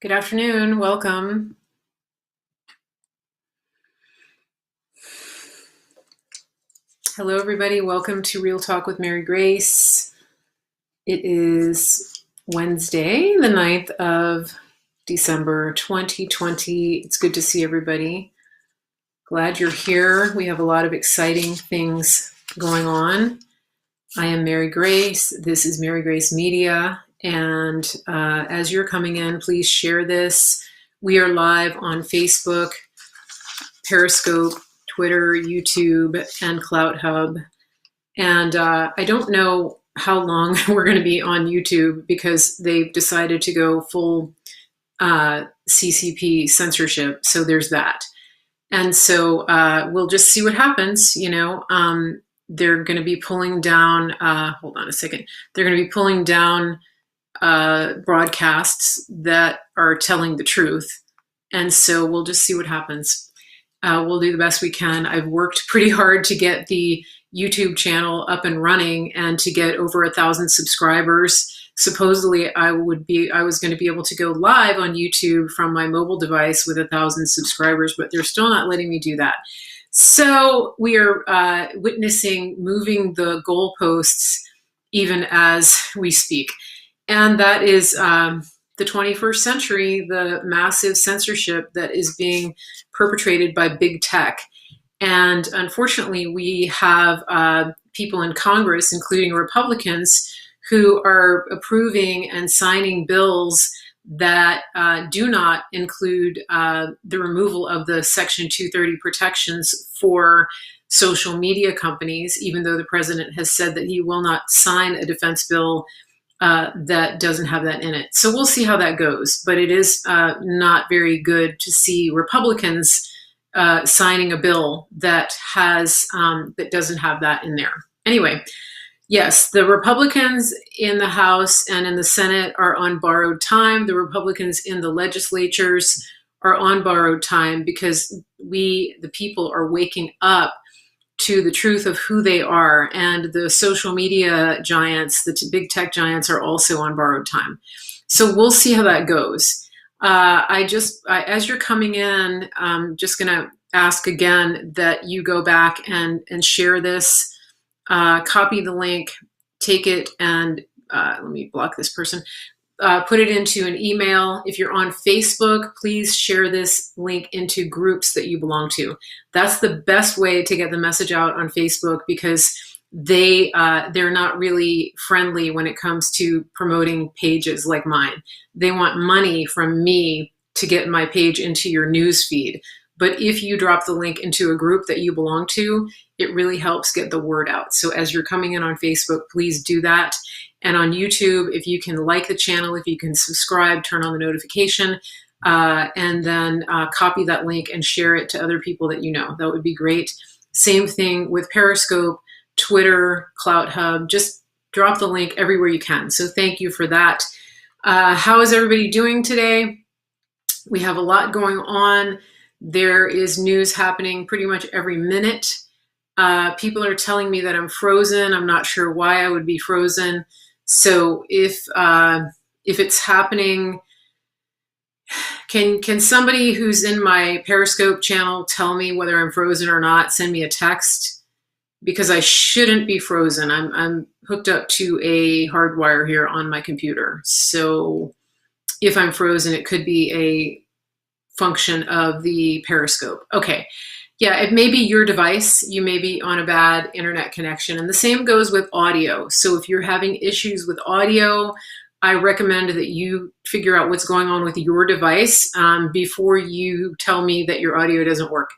Good afternoon. Welcome. Hello, everybody. Welcome to Real Talk with Mary Grace. It is Wednesday, the 9th of December, 2020. It's good to see everybody. Glad you're here. We have a lot of exciting things going on. I am Mary Grace. This is Mary Grace Media. And as you're coming in, please share this. We are live on Facebook, Periscope, Twitter, YouTube, and CloutHub. And I don't know how long we're going to be on YouTube because they've decided to go full CCP censorship. So there's that. And so we'll just see what happens. They're going to be pulling down, hold on a second. They're going to be pulling down broadcasts that are telling the truth. And so we'll just see what happens. We'll do the best we can. I've worked pretty hard to get the YouTube channel up and running and to get over 1,000 subscribers. Supposedly I was going to be able to go live on YouTube from my mobile device with 1,000 subscribers, but they're still not letting me do that. So we are witnessing moving the goalposts even as we speak. And that is the 21st century, the massive censorship that is being perpetrated by big tech. And unfortunately, we have people in Congress, including Republicans, who are approving and signing bills that do not include the removal of the Section 230 protections for social media companies, even though the president has said that he will not sign a defense bill that doesn't have that in it. So we'll see how that goes. But it is not very good to see Republicans signing a bill that has that doesn't have that in there. Anyway, yes, the Republicans in the House and in the Senate are on borrowed time. The Republicans in the legislatures are on borrowed time because we, the people, are waking up to the truth of who they are. And the social media giants, the big tech giants, are also on borrowed time. So we'll see how that goes. As you're coming in, I'm just going to ask again that you go back and share this, copy the link, take it, and let me block this person. Put it into an email. If you're on Facebook, please share this link into groups that you belong to. That's the best way to get the message out on Facebook because they're not really friendly when it comes to promoting pages like mine. They want money from me to get my page into your news feed. But if you drop the link into a group that you belong to, it really helps get the word out. So as you're coming in on Facebook, please do that. And on YouTube, if you can like the channel, if you can subscribe, turn on the notification, and then copy that link and share it to other people that you know. That would be great. Same thing with Periscope, Twitter, CloutHub. Just drop the link everywhere you can. So thank you for that. How is everybody doing today? We have a lot going on. There is news happening pretty much every minute. People are telling me that I'm frozen. I'm not sure why I would be frozen. So if it's happening, can somebody who's in my Periscope channel tell me whether I'm frozen or not? Send me a text because I shouldn't be frozen. I'm hooked up to a hard wire here on my computer. So if I'm frozen, it could be a function of the Periscope. Okay. Yeah, it may be your device. You may be on a bad internet connection. And the same goes with audio. So if you're having issues with audio, I recommend that you figure out what's going on with your device before you tell me that your audio doesn't work.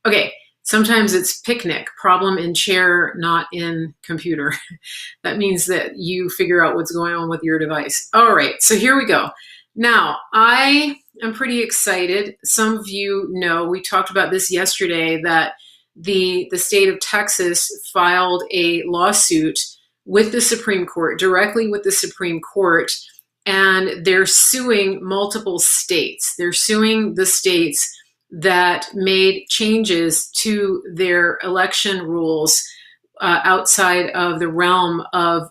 Okay, sometimes it's picnic, problem in chair, not in computer. That means that you figure out what's going on with your device. All right, so here we go. Now, I am pretty excited. Some of you know, we talked about this yesterday, that the state of Texas filed a lawsuit with the Supreme Court, directly with the Supreme Court, and they're suing multiple states. They're suing the states that made changes to their election rules outside of the realm of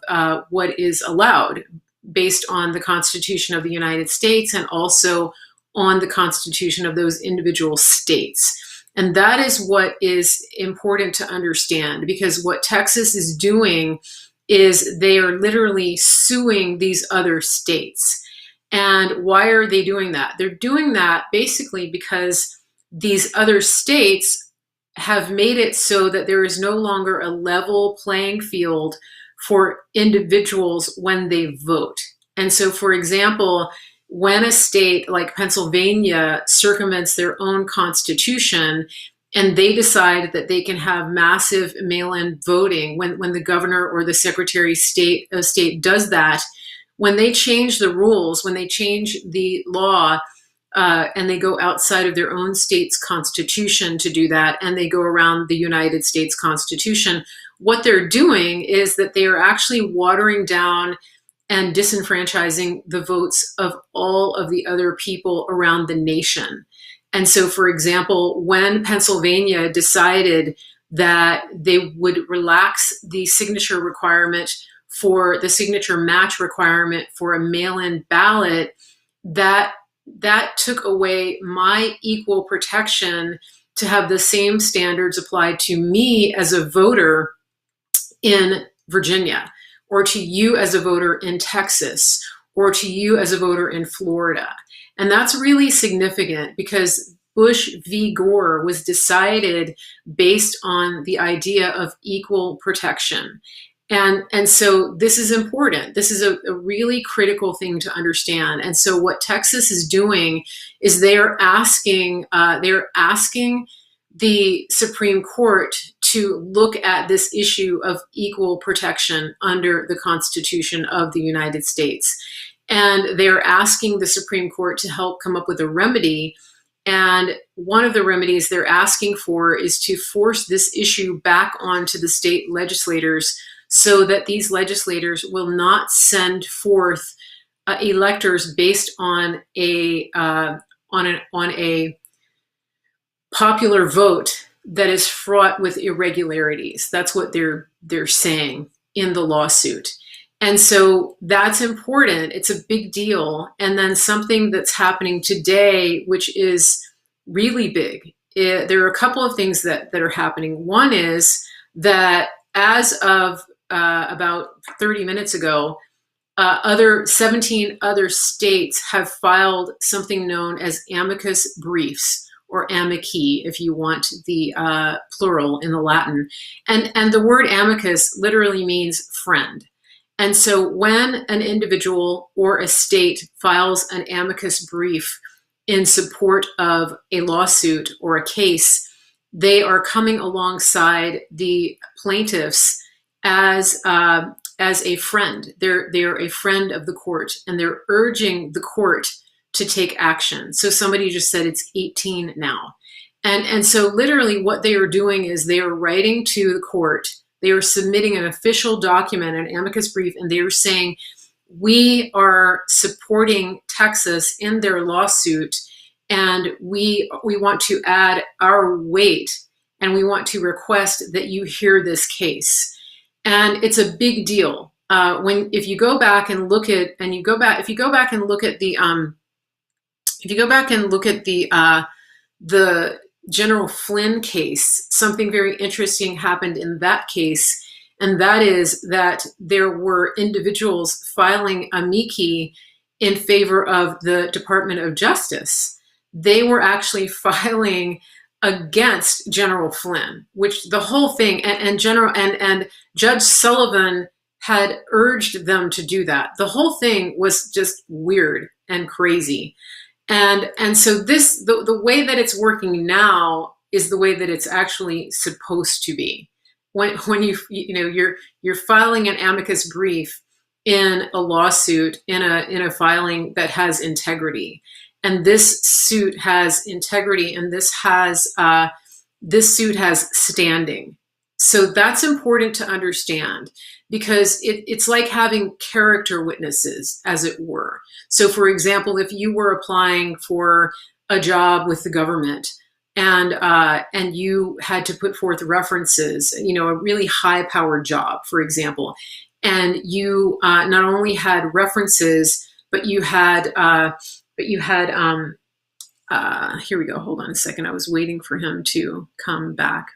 what is allowed based on the Constitution of the United States and also on the constitution of those individual states. And that is what is important to understand, because what Texas is doing is they are literally suing these other states. And why are they doing that? They're doing that basically because these other states have made it so that there is no longer a level playing field for individuals when they vote. And so, for example, when a state like Pennsylvania circumvents their own constitution and they decide that they can have massive mail-in voting, when the governor or the secretary of state does that, when they change the rules, when they change the law, and they go outside of their own state's constitution to do that, and they go around the United States Constitution, what they're doing is that they are actually watering down and disenfranchising the votes of all of the other people around the nation. And so, for example, when Pennsylvania decided that they would relax the signature requirement for the signature match requirement for a mail-in ballot, that took away my equal protection to have the same standards applied to me as a voter in Virginia, or to you as a voter in Texas, or to you as a voter in Florida. And that's really significant because Bush v. Gore was decided based on the idea of equal protection. And so this is important. This is a really critical thing to understand. And so what Texas is doing is they're asking the Supreme Court to look at this issue of equal protection under the Constitution of the United States. And they're asking the Supreme Court to help come up with a remedy. And one of the remedies they're asking for is to force this issue back onto the state legislators, so that these legislators will not send forth electors based on a popular vote that is fraught with irregularities. That's what they're saying in the lawsuit. And so that's important. It's a big deal. And then something that's happening today, which is really big. There are a couple of things that are happening. One is that as of about 30 minutes ago, 17 other states have filed something known as Amicus Briefs, or amici, if you want the plural in the Latin. And the word amicus literally means friend. And so when an individual or a state files an amicus brief in support of a lawsuit or a case, they are coming alongside the plaintiffs as a friend. They're a friend of the court, and they're urging the court to take action. So somebody just said it's 18 now. And so literally what they are doing is they are writing to the court. They are submitting an official document, an amicus brief, and they are saying, we are supporting Texas in their lawsuit, and we want to add our weight, and we want to request that you hear this case. And it's a big deal. If you go back and look at the General Flynn case, something very interesting happened in that case, and that is that there were individuals filing amici in favor of the Department of Justice. They were actually filing against General Flynn, which the whole thing, and Judge Sullivan had urged them to do that. The whole thing was just weird and crazy. And so the way that it's working now is the way that it's actually supposed to be. When you're filing an amicus brief in a lawsuit, in a filing that has integrity, and this suit has integrity, and this suit has standing. So that's important to understand, because it's like having character witnesses, as it were. So for example, if you were applying for a job with the government, and you had to put forth references, a really high-powered job, for example, and you not only had references, but you had Here we go. Hold on a second. I was waiting for him to come back.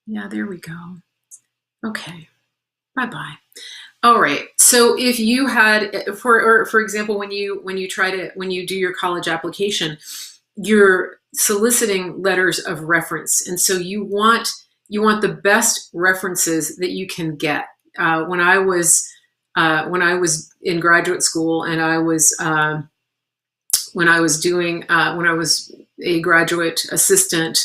Yeah, there we go. Okay. Bye-bye. All right. So if you had, for example, when you do your college application, you're soliciting letters of reference, and so you want the best references that you can get. When I was in graduate school, and when I was a graduate assistant,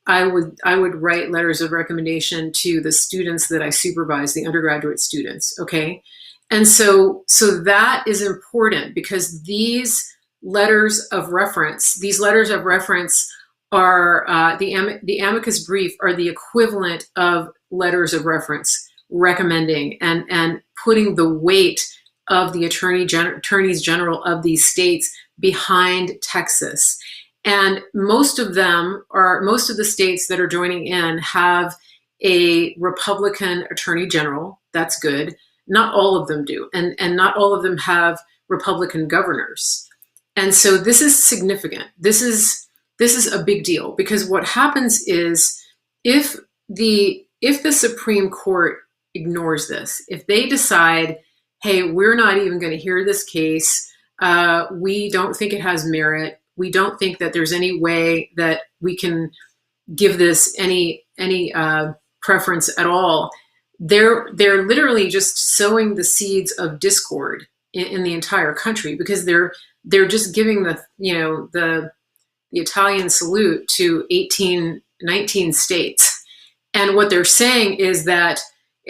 I would write letters of recommendation to the students that I supervised, the undergraduate students. Okay. And so that is important, because these letters of reference are the amicus brief are the equivalent of letters of reference, recommending and putting the weight of the attorneys general of these states behind Texas. And most of the states that are joining in have a Republican attorney general. That's good. Not all of them do. And not all of them have Republican governors. And so this is significant. This is a big deal, because what happens is, if the Supreme Court ignores this, if they decide, hey, we're not even going to hear this case, we don't think it has merit, we don't think that there's any way that we can give this any preference at all, they're literally just sowing the seeds of discord in the entire country, because they're just giving the Italian salute to 19 states. And what they're saying is that,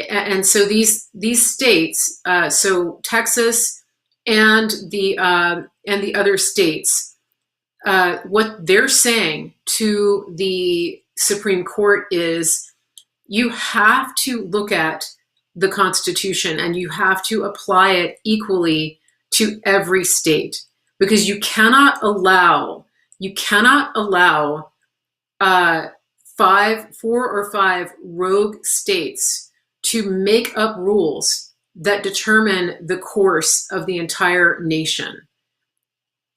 and so these states, so Texas and the other states, what they're saying to the Supreme Court is, you have to look at the Constitution and you have to apply it equally to every state, because you cannot allow 4 or 5 rogue states to make up rules that determine the course of the entire nation.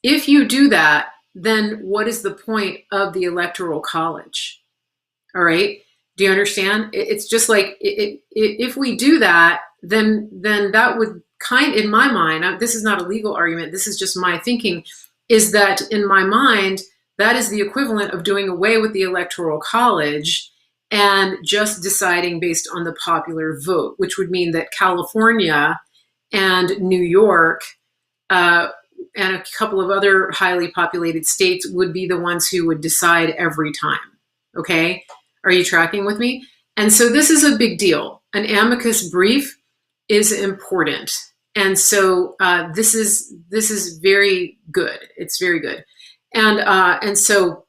If you do that, then what is the point of the Electoral College? All right. Do you understand? It's just like, if we do that, then that would in my mind, this is not a legal argument, this is just my thinking, is that in my mind, that is the equivalent of doing away with the Electoral College and just deciding based on the popular vote, which would mean that California and New York and a couple of other highly populated states would be the ones who would decide every time. Okay? Are you tracking with me? And so this is a big deal. An amicus brief is important. And so this is very good. It's very good. And so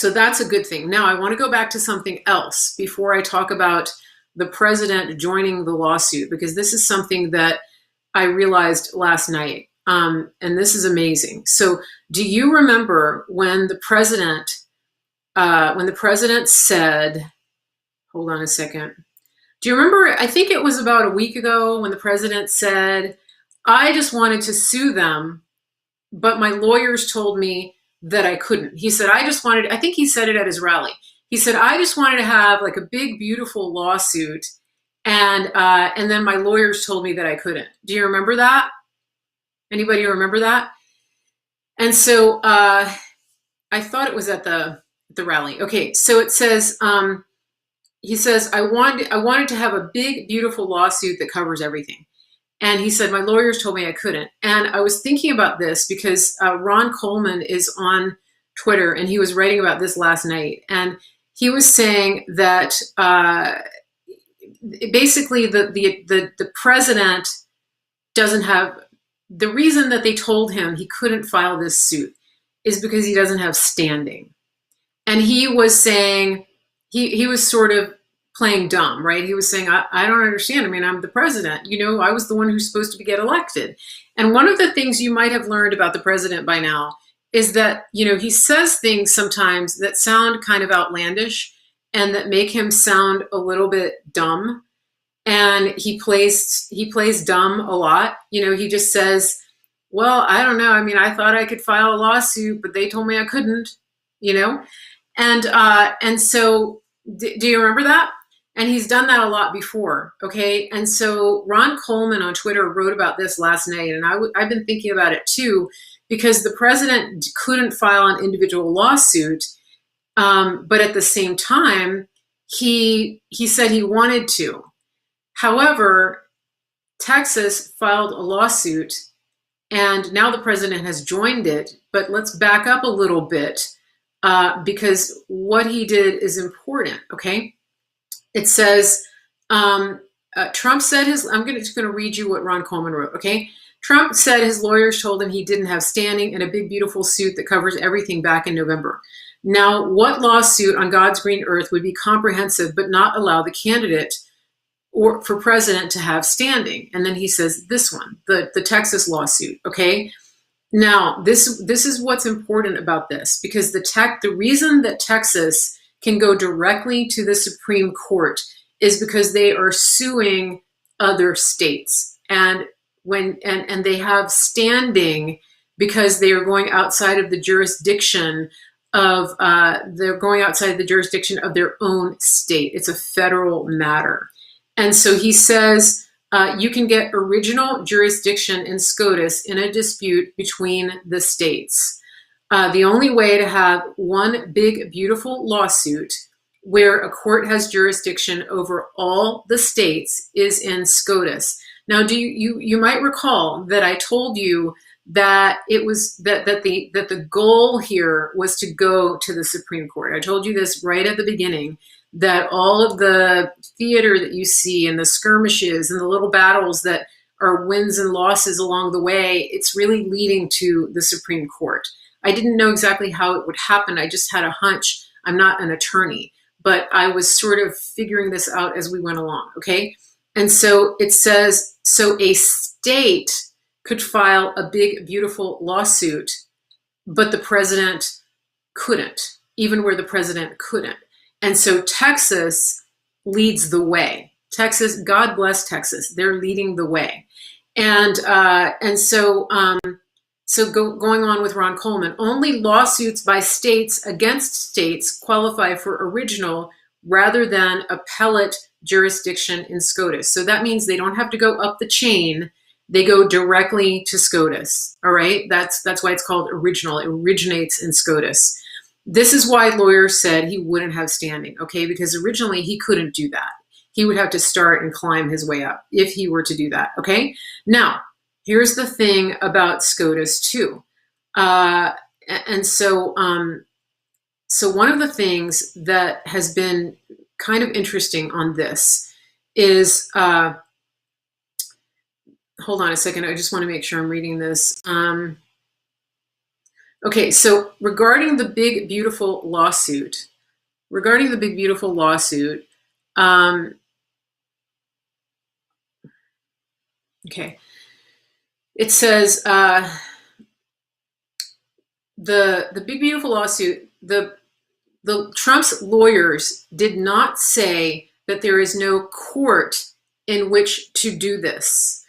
that's a good thing. Now I want to go back to something else before I talk about the president joining the lawsuit, because this is something that I realized last night. And this is amazing. So do you remember when the president said, hold on a second. Do you remember, I think it was about a week ago, when the president said, I just wanted to sue them, but my lawyers told me that I couldn't. He said, I think he said it at his rally. He said, I just wanted to have like a big, beautiful lawsuit. And then my lawyers told me that I couldn't. Do you remember that? Anybody remember that? And so I thought it was at the rally. Okay, so it says, he says, I wanted to have a big, beautiful lawsuit that covers everything. And he said, my lawyers told me I couldn't. And I was thinking about this because Ron Coleman is on Twitter, and he was writing about this last night. And he was saying that basically the president doesn't have, the reason that they told him he couldn't file this suit is because he doesn't have standing. And he was saying, he was sort of playing dumb, right? He was saying, I don't understand. I mean, I'm the president. I was the one who's supposed to get elected. And one of the things you might have learned about the president by now is that, he says things sometimes that sound kind of outlandish and that make him sound a little bit dumb. And he plays dumb a lot. He just says, well, I don't know. I mean, I thought I could file a lawsuit, but they told me I couldn't, you know? And so do you remember that? And he's done that a lot before, okay? And so Ron Coleman on Twitter wrote about this last night, and I've been thinking about it too, because the president couldn't file an individual lawsuit, but at the same time, he said he wanted to. However, Texas filed a lawsuit, and now the president has joined it. But let's back up a little bit, because what he did is important, okay? It says, Trump said I'm just going to read you what Ron Coleman wrote, okay? Trump said his lawyers told him he didn't have standing in a big, beautiful suit that covers everything back in November. Now, what lawsuit on God's green earth would be comprehensive but not allow the candidate or for president to have standing? And then he says this one, the Texas lawsuit, okay? Now, this is what's important about this, because the reason that Texas can go directly to the Supreme Court is because they are suing other states, and they have standing because they are going outside of the jurisdiction of their own state. It's a federal matter. And so he says you can get original jurisdiction in SCOTUS in a dispute between the states. The only way to have one big, beautiful lawsuit where a court has jurisdiction over all the states is in SCOTUS. Now, you might recall that I told you that it was that the goal here was to go to the Supreme Court. I told you this right at the beginning, that all of the theater that you see and the skirmishes and the little battles that are wins and losses along the way, it's really leading to the Supreme Court. I didn't know exactly how it would happen. I just had a hunch. I'm not an attorney, but I was sort of figuring this out as we went along, okay? And so it says, so a state could file a big, beautiful lawsuit, but the president couldn't, even where the president couldn't. And so Texas leads the way. Texas, God bless Texas, they're leading the way. And so going on with Ron Coleman, only lawsuits by states against states qualify for original rather than appellate jurisdiction in SCOTUS. So that means they don't have to go up the chain. They go directly to SCOTUS, all right? That's why it's called original. It originates in SCOTUS. This is why lawyers said he wouldn't have standing, okay? Because originally he couldn't do that. He would have to start and climb his way up if he were to do that, okay? Now, here's the thing about SCOTUS too. So one of the things that has been kind of interesting on this is, hold on a second, I just want to make sure I'm reading this. Okay, so regarding the big, beautiful lawsuit, okay, it says the big, beautiful lawsuit, the Trump's lawyers did not say that there is no court in which to do this.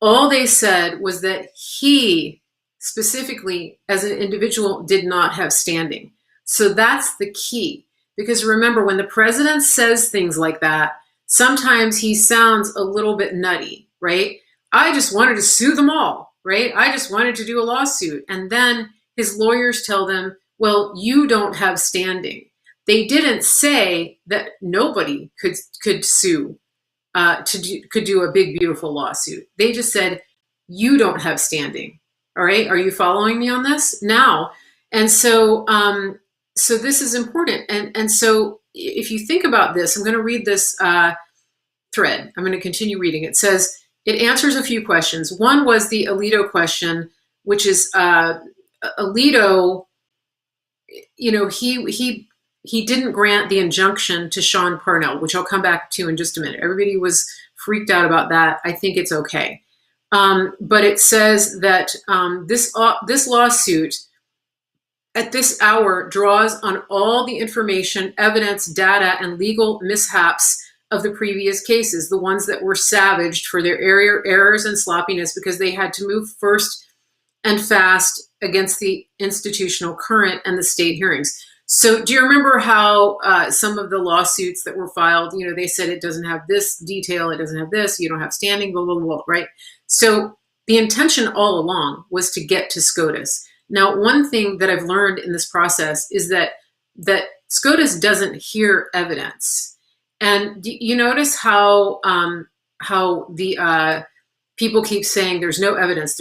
All they said was that he specifically as an individual did not have standing. So that's the key. Because remember, when the president says things like that, sometimes he sounds a little bit nutty, right? I just wanted to sue them all, right? I just wanted to do a lawsuit. And then his lawyers tell them, well, you don't have standing. They didn't say that nobody could sue, could do a big, beautiful lawsuit. They just said, you don't have standing. All right, are you following me on this now? And so, so this is important. And so if you think about this, I'm going to read this thread. I'm going to continue reading. It says, it answers a few questions. One was the Alito question, which is Alito, you know, he didn't grant the injunction to Sean Parnell, which I'll come back to in just a minute. Everybody was freaked out about that. I think it's okay. But it says that this lawsuit at this hour draws on all the information, evidence, data, and legal mishaps of the previous cases, the ones that were savaged for their errors and sloppiness because they had to move first and fast against the institutional current and the state hearings. So do you remember how some of the lawsuits that were filed, they said it doesn't have this detail, it doesn't have this, you don't have standing, blah, blah, blah, right? So the intention all along was to get to SCOTUS. Now, one thing that I've learned in this process is that SCOTUS doesn't hear evidence. And you notice how the people keep saying there's no evidence,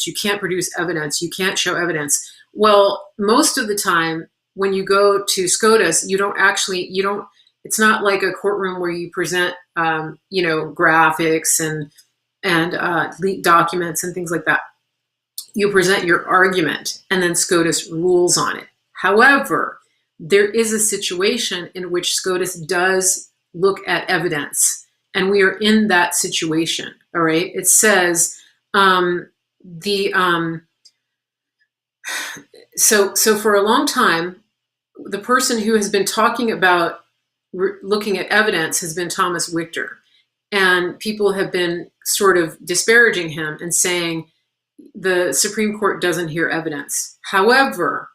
you can't produce evidence, you can't show evidence. Well, most of the time when you go to SCOTUS, it's not like a courtroom where you present, graphics and leaked documents and things like that. You present your argument and then SCOTUS rules on it. However, there is a situation in which SCOTUS does look at evidence, and we are in that situation. All right. It says so for a long time, the person who has been talking about looking at evidence has been Thomas Wichter, and people have been sort of disparaging him and saying the Supreme Court doesn't hear evidence. However,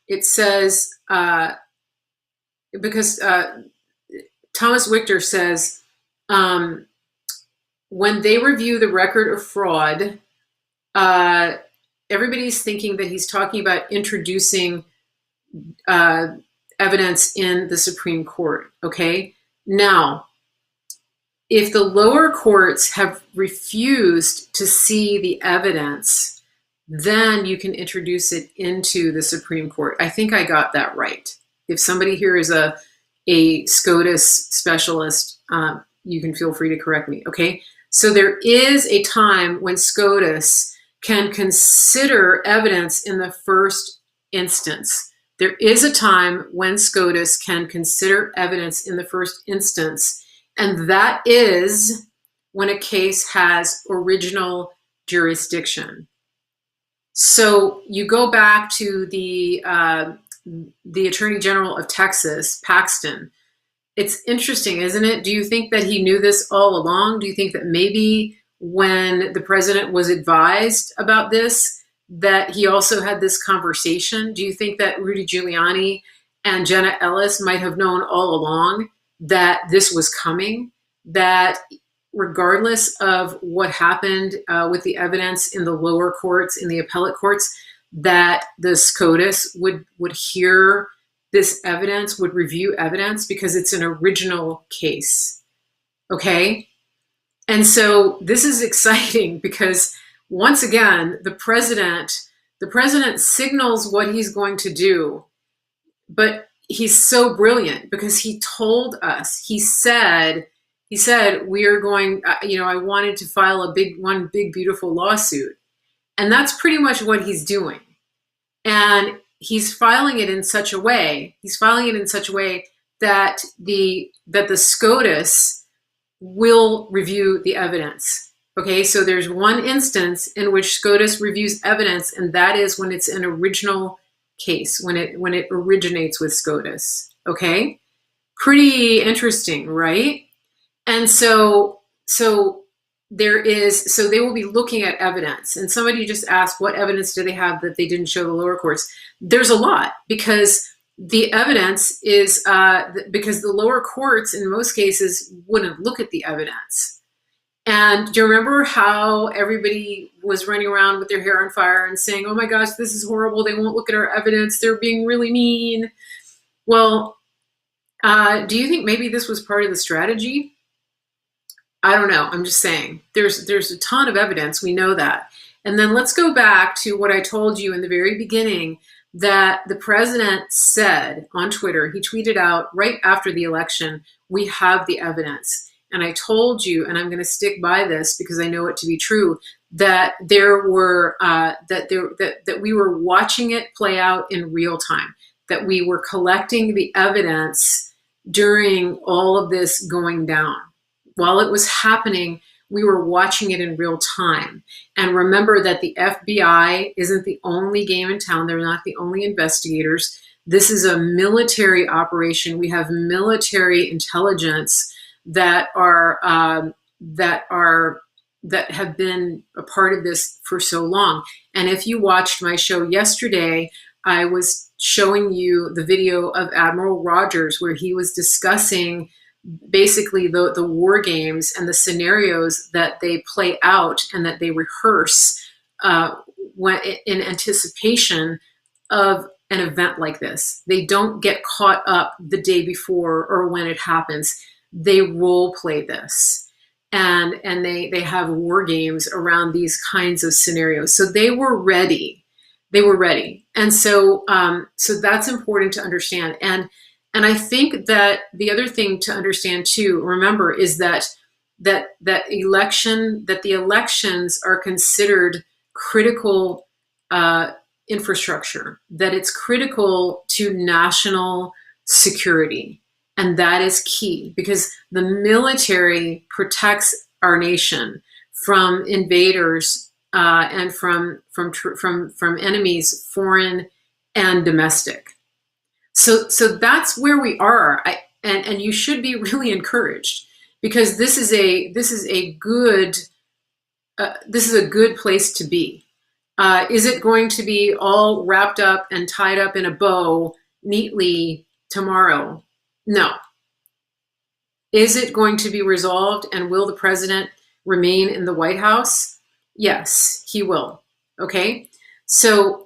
it says because Thomas Wichter says when they review the record of fraud, everybody's thinking that he's talking about introducing evidence in the Supreme Court. Okay. Now, if the lower courts have refused to see the evidence, then you can introduce it into the Supreme Court. I think I got that right. If somebody here is a SCOTUS specialist, you can feel free to correct me. Okay. So there is a time when SCOTUS can consider evidence in the first instance. There is a time when SCOTUS can consider evidence in the first instance, and that is when a case has original jurisdiction. So you go back to the Attorney General of Texas, Paxton. It's interesting, isn't it? Do you think that he knew this all along? Do you think that maybe when the president was advised about this, that he also had this conversation? Do you think that Rudy Giuliani and Jenna Ellis might have known all along that this was coming, that regardless of what happened with the evidence in the lower courts, in the appellate courts, that the SCOTUS would hear this evidence, would review evidence because it's an original case? Okay? And so this is exciting because once again, the president signals what he's going to do, but he's so brilliant because he told us, he said, we are going, I wanted to file one big, beautiful lawsuit. And that's pretty much what he's doing. And he's filing it in such a way that the SCOTUS will review the evidence. Okay, so there's one instance in which SCOTUS reviews evidence, and that is when it's an original case, when it originates with SCOTUS. Okay, pretty interesting, right? And so they will be looking at evidence. And somebody just asked, what evidence do they have that they didn't show the lower courts? There's a lot, because the evidence is because the lower courts in most cases wouldn't look at the evidence. And do you remember how everybody was running around with their hair on fire and saying, oh my gosh, this is horrible, they won't look at our evidence, they're being really mean? Well, do you think maybe this was part of the strategy? I don't know. I'm just saying there's a ton of evidence. We know that. And then let's go back to what I told you in the very beginning, that the president said on Twitter. He tweeted out right after the election, we have the evidence. And I told you, and I'm going to stick by this because I know it to be true, that there were that we were watching it play out in real time, that we were collecting the evidence during all of this going down. While it was happening, we were watching it in real time. And remember that the FBI isn't the only game in town. They're not the only investigators. This is a military operation. We have military intelligence that are that have been a part of this for so long. And if you watched my show yesterday, I was showing you the video of Admiral Rogers where he was discussing basically the war games and the scenarios that they play out and that they rehearse when in anticipation of an event like this. They don't get caught up the day before or when it happens. They role play this. And they have war games around these kinds of scenarios. So they were ready. They were ready. And so so that's important to understand. And I think that the other thing to understand too, remember, is that the elections are considered critical infrastructure, that it's critical to national security. And that is key because the military protects our nation from invaders and from enemies, foreign and domestic. So that's where we are, and you should be really encouraged because this is a good place to be. Is it going to be all wrapped up and tied up in a bow neatly tomorrow? No. Is it going to be resolved, and will the president remain in the White House? Yes, he will. Okay, so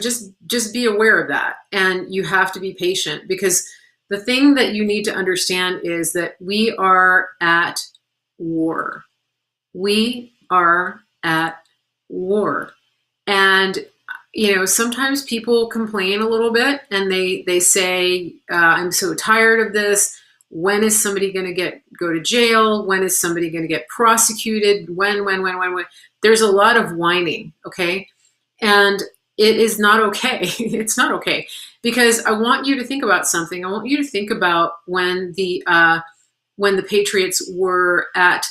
just be aware of that, and you have to be patient because the thing that you need to understand is that we are at war. We are at war, and sometimes people complain a little bit and they say, I'm so tired of this. When is somebody going to go to jail? When is somebody going to get prosecuted? When? There's a lot of whining, okay? And it is not okay. It's not okay because I want you to think about something. I want you to think about when the Patriots were at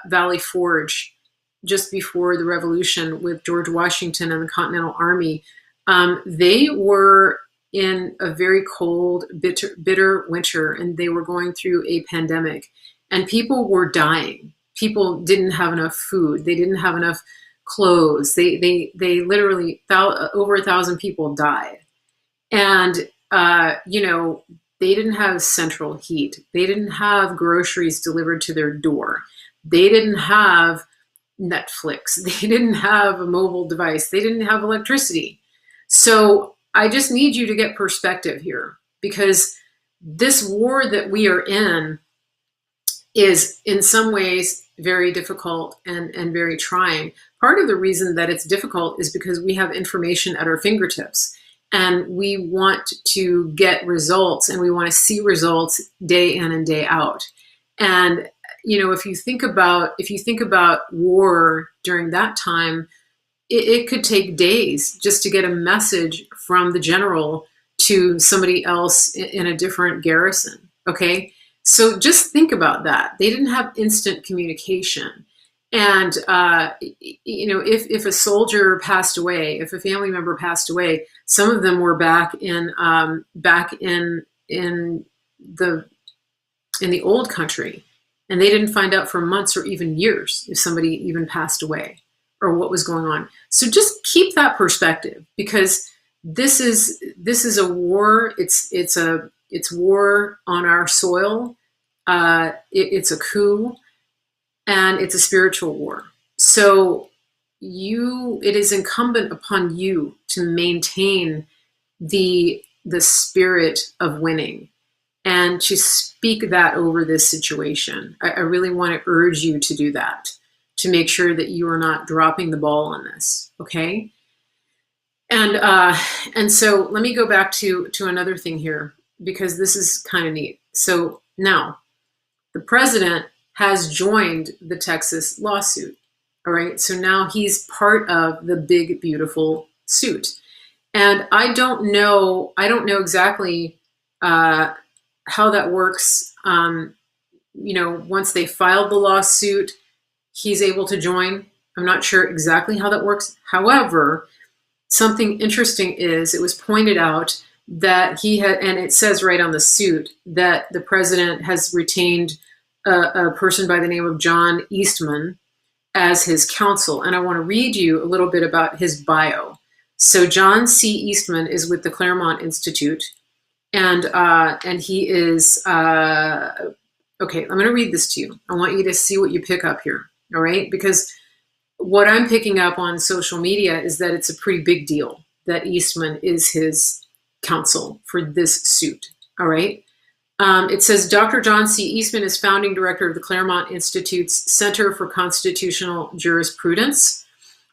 Valley Forge just before the Revolution with George Washington and the Continental Army. They were in a very cold, bitter winter, and they were going through a pandemic, and people were dying. People didn't have enough food. They didn't have enough clothes. They literally, over 1,000 people died. And, they didn't have central heat. They didn't have groceries delivered to their door. They didn't have Netflix. They didn't have a mobile device. They didn't have electricity. So I just need you to get perspective here because this war that we are in is in some ways very difficult and very trying. Part of the reason that it's difficult is because we have information at our fingertips and we want to get results and we want to see results day in and day out. And if you think about war during that time, it could take days just to get a message from the general to somebody else in a different garrison. Okay, so just think about that. They didn't have instant communication, and if a soldier passed away, if a family member passed away, some of them were back in the old country. And they didn't find out for months or even years if somebody even passed away or what was going on. So just keep that perspective because this is a war. It's war on our soil. It's a coup, and it's a spiritual war. So it is incumbent upon you to maintain the spirit of winning and to speak that over this situation. I really want to urge you to do that, to make sure that you are not dropping the ball on this, okay? And so let me go back to another thing here, because this is kind of neat. So now, the president has joined the Texas lawsuit, all right? So now he's part of the big, beautiful suit. And I don't know exactly how that works. Once they filed the lawsuit, he's able to join. I'm not sure exactly how that works. However, something interesting is it was pointed out that he had, and it says right on the suit, that the president has retained a person by the name of John Eastman as his counsel. And I want to read you a little bit about his bio. So John C. Eastman is with the Claremont Institute, and he is okay. I'm going to read this to you. I want you to see what you pick up here. All right, because what I'm picking up on social media is that it's a pretty big deal that Eastman is his counsel for this suit. All right. It says Dr. John C. Eastman is founding director of the Claremont Institute's Center for Constitutional Jurisprudence,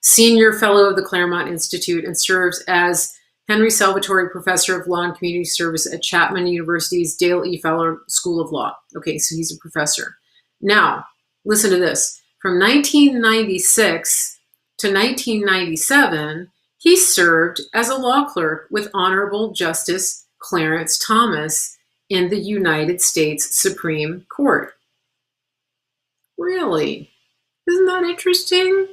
senior fellow of the Claremont Institute, and serves as Henry Salvatore Professor of Law and Community Service at Chapman University's Dale E. Fowler School of Law. Okay, so he's a professor. Now, listen to this. From 1996 to 1997, he served as a law clerk with Honorable Justice Clarence Thomas in the United States Supreme Court. Really? Isn't that interesting?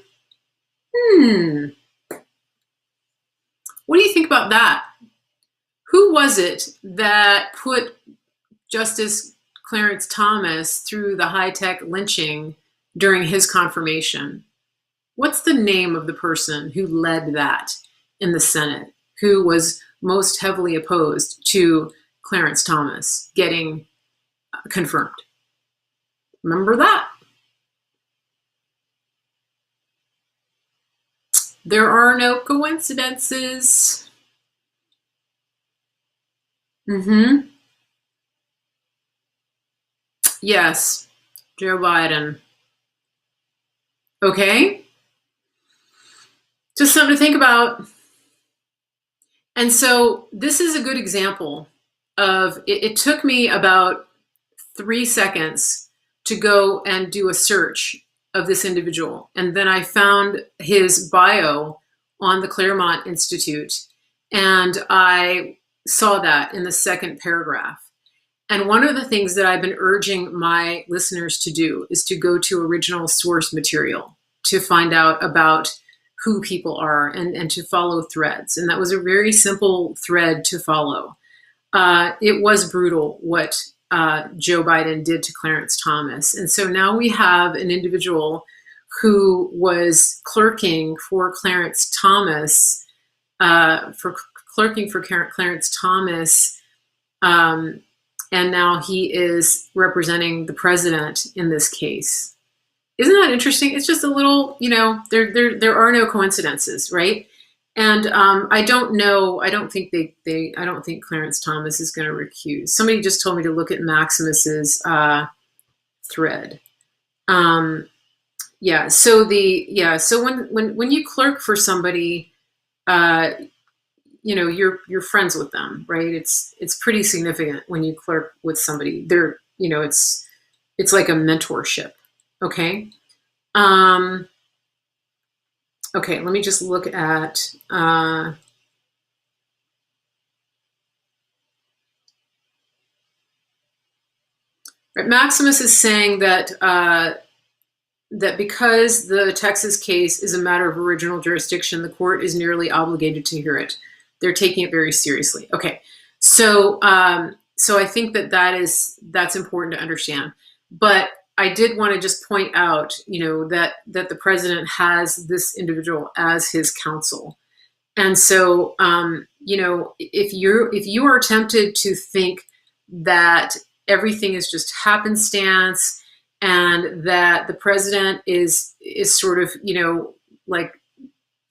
What do you think about that? Who was it that put Justice Clarence Thomas through the high-tech lynching during his confirmation? What's the name of the person who led that in the Senate, who was most heavily opposed to Clarence Thomas getting confirmed? Remember that? There are no coincidences. Yes, Joe Biden. Okay. Just something to think about. And so this is a good example of, it took me about 3 seconds to go and do a search of this individual. And then I found his bio on the Claremont Institute, and I saw that in the second paragraph. And one of the things that I've been urging my listeners to do is to go to original source material to find out about who people are, and to follow threads. And that was a very simple thread to follow. It was brutal what Joe Biden did to Clarence Thomas. And so now we have an individual who was clerking for Clarence Thomas, Clarence Thomas, and now he is representing the president in this case. Isn't that interesting? It's just a little, there are no coincidences, right? And I don't know. I don't think I don't think Clarence Thomas is going to recuse. Somebody just told me to look at Maximus's thread. Yeah. So when you clerk for somebody, you're friends with them, right? It's pretty significant when you clerk with somebody. It's like a mentorship. Okay. Okay, let me just look at right, Maximus is saying that that because the Texas case is a matter of original jurisdiction, the court is nearly obligated to hear it. They're taking it very seriously. Okay, so I think that's important to understand. But I did want to just point out, that the president has this individual as his counsel. And so, if you are tempted to think that everything is just happenstance and that the president is sort of,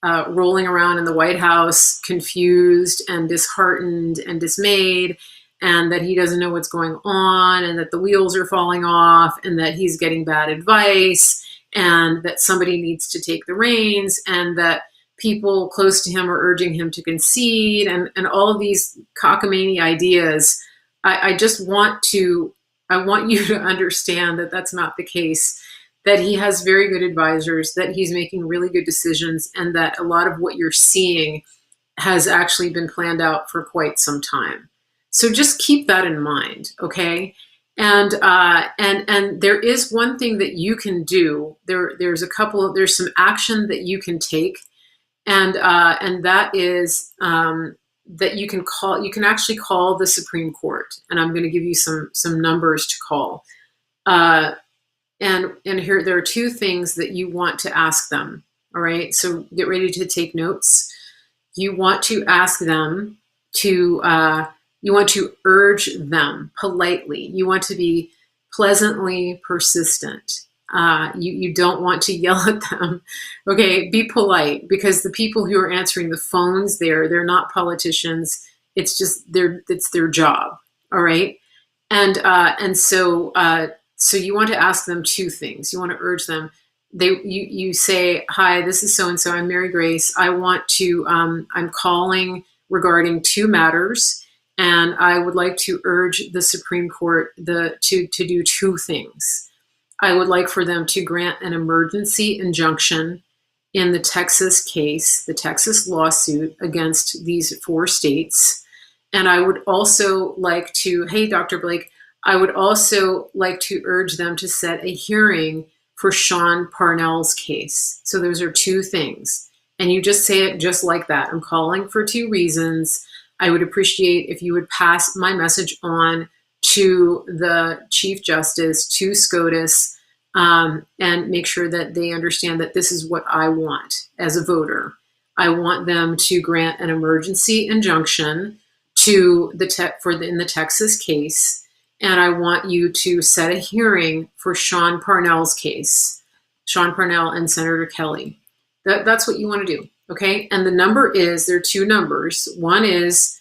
rolling around in the White House, confused and disheartened and dismayed, and that he doesn't know what's going on, and that the wheels are falling off, and that he's getting bad advice, and that somebody needs to take the reins, and that people close to him are urging him to concede, and all of these cockamamie ideas. I want you to understand that that's not the case, that he has very good advisors, that he's making really good decisions, and that a lot of what you're seeing has actually been planned out for quite some time. So just keep that in mind, okay? And there is one thing that you can do. There's some action that you can take, and that is that you can actually call the Supreme Court. And I'm going to give you some numbers to call. And here, there are two things that you want to ask them. All right. So get ready to take notes. You want to ask them to, you want to urge them politely. You want to be pleasantly persistent. You don't want to yell at them. Okay, be polite, because the people who are answering the phones there, they're not politicians. It's just it's their job. All right, so you want to ask them two things. You want to urge them. You say, "Hi, this is so and so. I'm Mary Grace. I want to. I'm calling regarding two matters, and I would like to urge the Supreme Court to do two things. I would like for them to grant an emergency injunction in the Texas case, the Texas lawsuit against these four states. And I would also like to, hey, Dr. Blake, I would also like to urge them to set a hearing for Sean Parnell's case." So those are two things. And you just say it just like that. "I'm calling for two reasons. I would appreciate if you would pass my message on to the Chief Justice, to SCOTUS, and make sure that they understand that this is what I want as a voter. I want them to grant an emergency injunction to in the Texas case, and I want you to set a hearing for Sean Parnell's case, Sean Parnell and Senator Kelly." That's what you want to do, okay? And the number is, there are two numbers. One is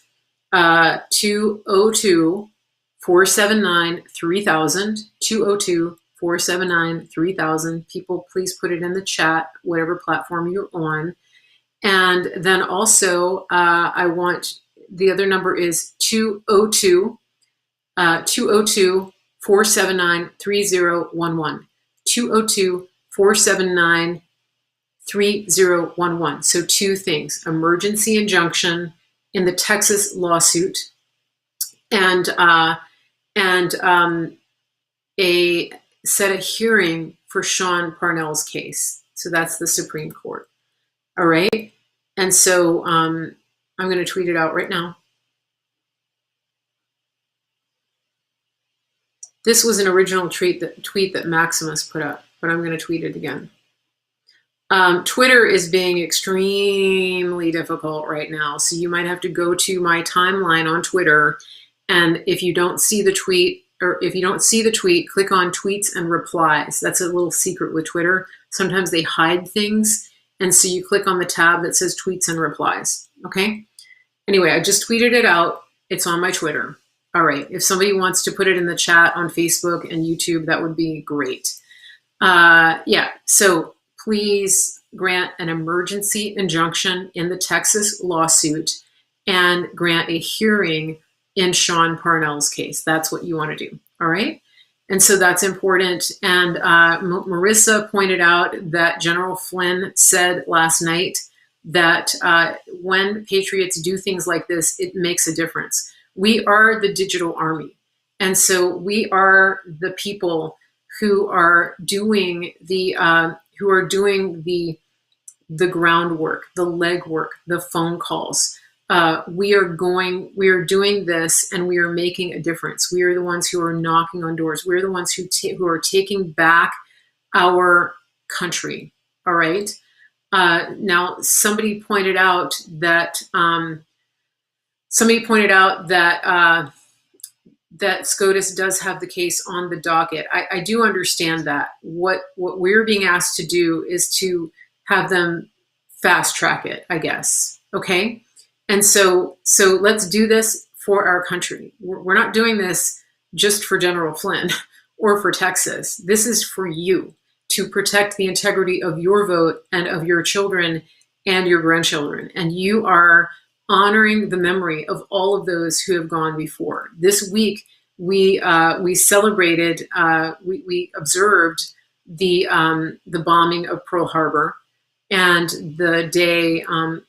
202-479-3000, 202-479-3000. People, please put it in the chat, whatever platform you're on. And then also, I want, the other number is 202-479-3011, 202-479-3011. So two things: emergency injunction in the Texas lawsuit, and set a hearing for Sean Parnell's case. So that's the Supreme Court. All right. And so I'm going to tweet it out right now. This was an original tweet that Maximus put up, but I'm going to tweet it again. Twitter is being extremely difficult right now. So you might have to go to my timeline on Twitter. And if you don't see the tweet, click on tweets and replies. That's a little secret with Twitter. Sometimes they hide things. And so you click on the tab that says tweets and replies. Okay. Anyway, I just tweeted it out. It's on my Twitter. All right. If somebody wants to put it in the chat on Facebook and YouTube, that would be great. Yeah. So please grant an emergency injunction in the Texas lawsuit and grant a hearing in Sean Parnell's case. That's what you want to do. All right. And so that's important. And Marissa pointed out that General Flynn said last night that when patriots do things like this, it makes a difference. We are the digital army. And so we are the people who are doing the groundwork, the legwork, the phone calls. We are doing this, and we are making a difference. We are the ones who are knocking on doors. We're the ones who are taking back our country. All right. Now, somebody pointed out that that SCOTUS does have the case on the docket. I do understand that. What we're being asked to do is to have them fast track it, I guess. Okay. And so let's do this for our country. We're not doing this just for General Flynn or for Texas. This is for you, to protect the integrity of your vote and of your children and your grandchildren. And you are honoring the memory of all of those who have gone before. This week, we celebrated, we observed the bombing of Pearl Harbor and the day of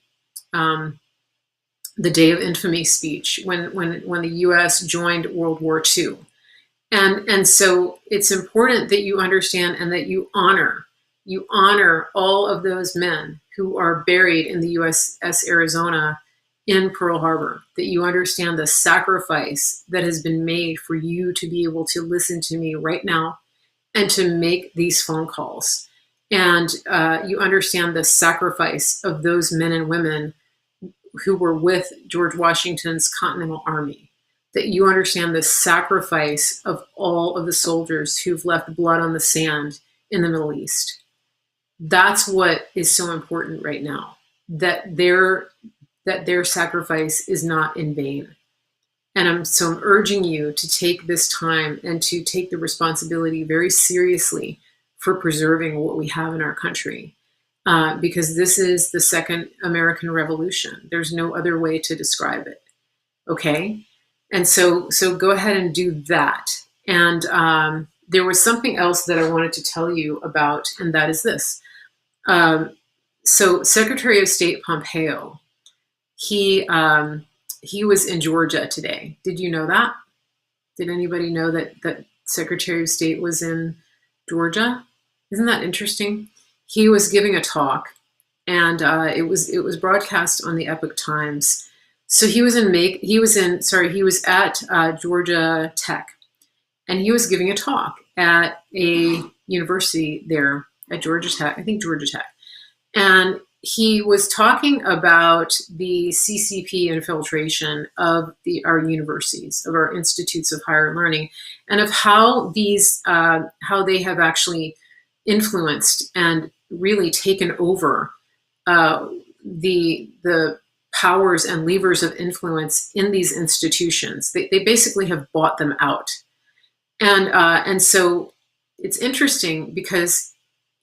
infamy speech when the U.S. joined World War II. And so it's important that you understand and that you honor all of those men who are buried in the USS Arizona in Pearl Harbor, that you understand the sacrifice that has been made for you to be able to listen to me right now and to make these phone calls. And you understand the sacrifice of those men and women who were with George Washington's Continental Army, that you understand the sacrifice of all of the soldiers who've left blood on the sand in the Middle East. That's what is so important right now, that their sacrifice is not in vain. And I'm urging you to take this time and to take the responsibility very seriously for preserving what we have in our country. Because this is the second American Revolution. There's no other way to describe it. Okay? And so go ahead and do that. And there was something else that I wanted to tell you about, and that is this. So Secretary of State Pompeo, he was in Georgia today. Did you know that? Did anybody know that Secretary of State was in Georgia? Isn't that interesting? He was giving a talk, and it was broadcast on the Epoch Times. So he was at Georgia Tech, and he was giving a talk at a university there at Georgia Tech, I think Georgia Tech. And he was talking about the CCP infiltration of our universities, of our institutes of higher learning, and of how they have actually influenced and really taken over the powers and levers of influence in these institutions. They basically have bought them out. And so it's interesting because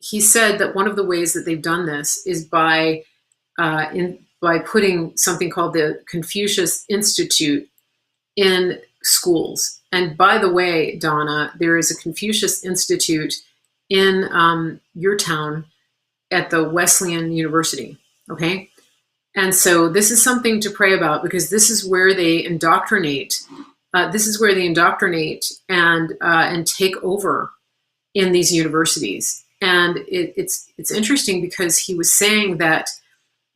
he said that one of the ways that they've done this is by putting something called the Confucius Institute in schools. And by the way, Donna, there is a Confucius Institute in your town at the Wesleyan University, okay? And so this is something to pray about, because this is where they indoctrinate. And take over in these universities. And it's interesting because he was saying that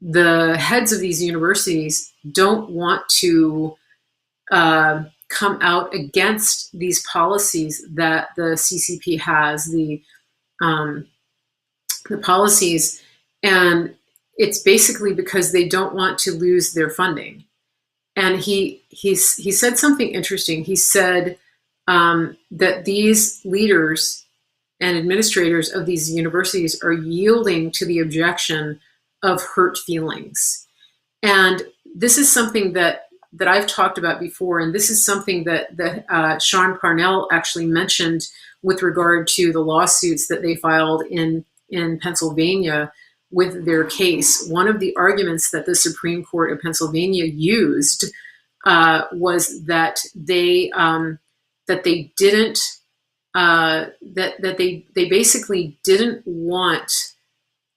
the heads of these universities don't want to come out against these policies that the CCP has, the policies, and it's basically because they don't want to lose their funding. And he said something interesting. He said that these leaders and administrators of these universities are yielding to the objection of hurt feelings. And this is something that I've talked about before, and this is something that Sean Parnell actually mentioned with regard to the lawsuits that they filed in Pennsylvania with their case. One of the arguments that the Supreme Court of Pennsylvania used was that they didn't they basically didn't want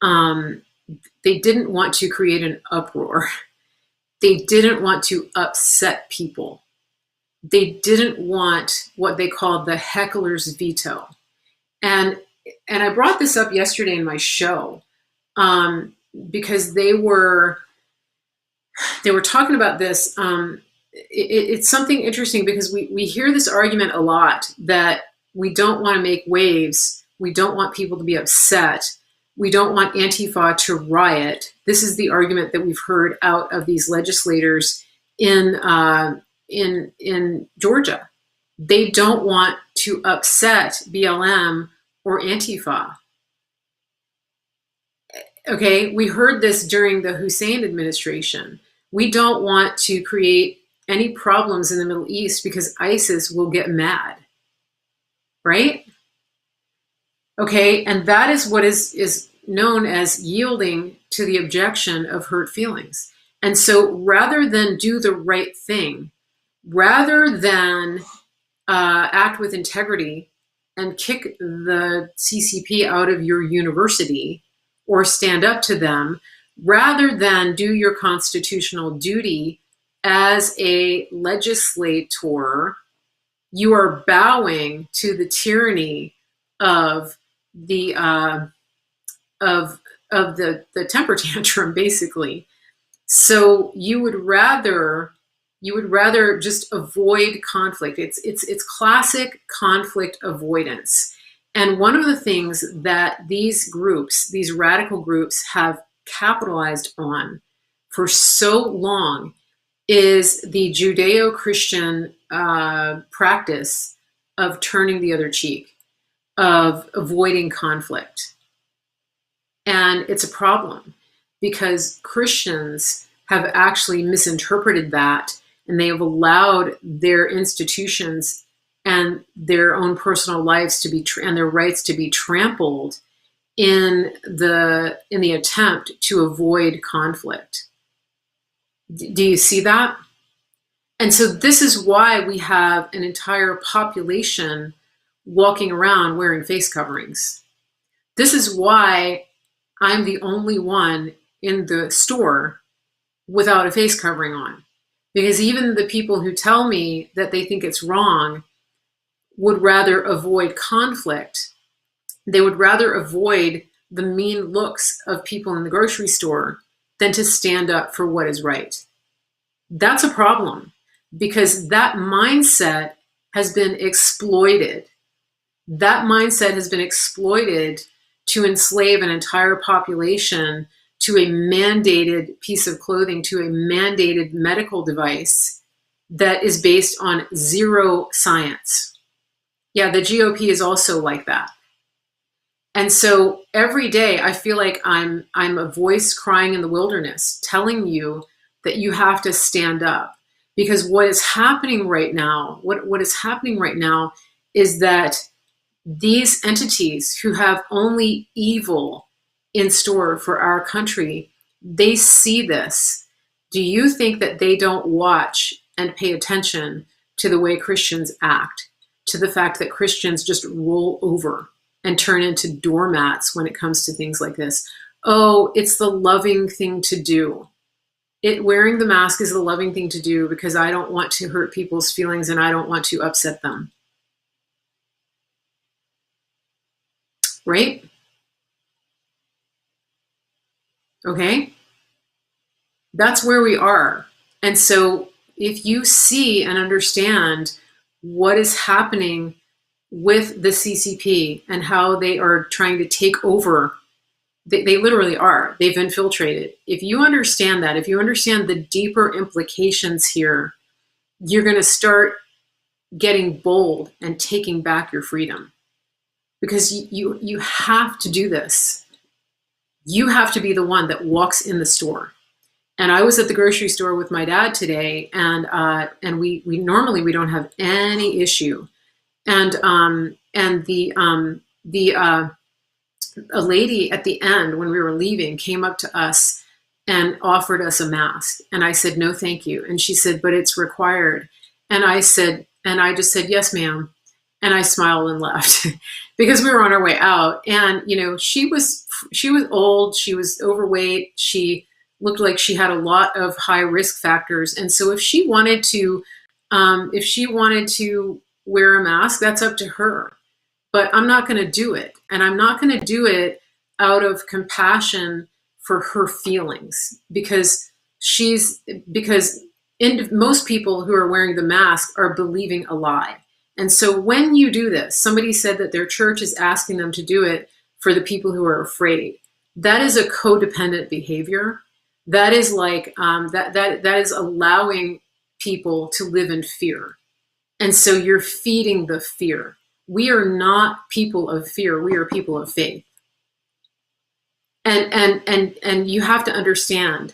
to create an uproar. They didn't want to upset people. They didn't want what they called the heckler's veto. And I brought this up yesterday in my show because they were talking about this. It's something interesting because we hear this argument a lot that we don't want to make waves. We don't want people to be upset. We don't want Antifa to riot. This is the argument that we've heard out of these legislators in Georgia. They don't want to upset BLM or Antifa. Okay, we heard this during the Hussein administration. We don't want to create any problems in the Middle East because ISIS will get mad, right? Okay, and that is what is known as yielding to the objection of hurt feelings. And so rather than do the right thing, rather than act with integrity and kick the CCP out of your university or stand up to them, rather than do your constitutional duty as a legislator, you are bowing to the tyranny of the temper tantrum, basically. So you would rather just avoid conflict. It's classic conflict avoidance. And one of the things that these groups, these radical groups, have capitalized on for so long is the Judeo-Christian practice of turning the other cheek, of avoiding conflict. And it's a problem because Christians have actually misinterpreted that, and they have allowed their institutions and their own personal lives to be and their rights to be trampled in the attempt to avoid conflict. Do you see that? And so this is why we have an entire population walking around wearing face coverings. This is why I'm the only one in the store without a face covering on. Because even the people who tell me that they think it's wrong would rather avoid conflict. They would rather avoid the mean looks of people in the grocery store than to stand up for what is right. That's a problem because that mindset has been exploited. That mindset has been exploited to enslave an entire population to a mandated piece of clothing, to a mandated medical device that is based on zero science. Yeah, the GOP is also like that. And so every day I feel like I'm a voice crying in the wilderness, telling you that you have to stand up. Because what is happening right now, what is happening right now is that these entities who have only evil in store for our country, they see this. Do you think that they don't watch and pay attention to the way Christians act, to the fact that Christians just roll over and turn into doormats when it comes to things like this? Oh, it's the loving thing to do. Wearing the mask is the loving thing to do because I don't want to hurt people's feelings and I don't want to upset them. Right? Okay? That's where we are. And so if you see and understand what is happening with the CCP and how they are trying to take over, they literally are. They've infiltrated. If you understand that, if you understand the deeper implications here, you're going to start getting bold and taking back your freedom. Because you have to do this. You have to be the one that walks in the store. And I was at the grocery store with my dad today, and we normally we don't have any issue. And a lady at the end when we were leaving came up to us and offered us a mask. And I said, no, thank you. And she said, but it's required. And I just said, yes, ma'am. And I smiled and left because we were on our way out. And, you know, she was old, she was overweight, she looked like she had a lot of high risk factors. And so if she wanted to wear a mask, that's up to her. But I'm not going to do it. And I'm not going to do it out of compassion for her feelings because most people who are wearing the mask are believing a lie. And so when you do this, somebody said that their church is asking them to do it for the people who are afraid. That is a codependent behavior. That is like that is allowing people to live in fear. And so you're feeding the fear. We are not people of fear. We are people of faith. And you have to understand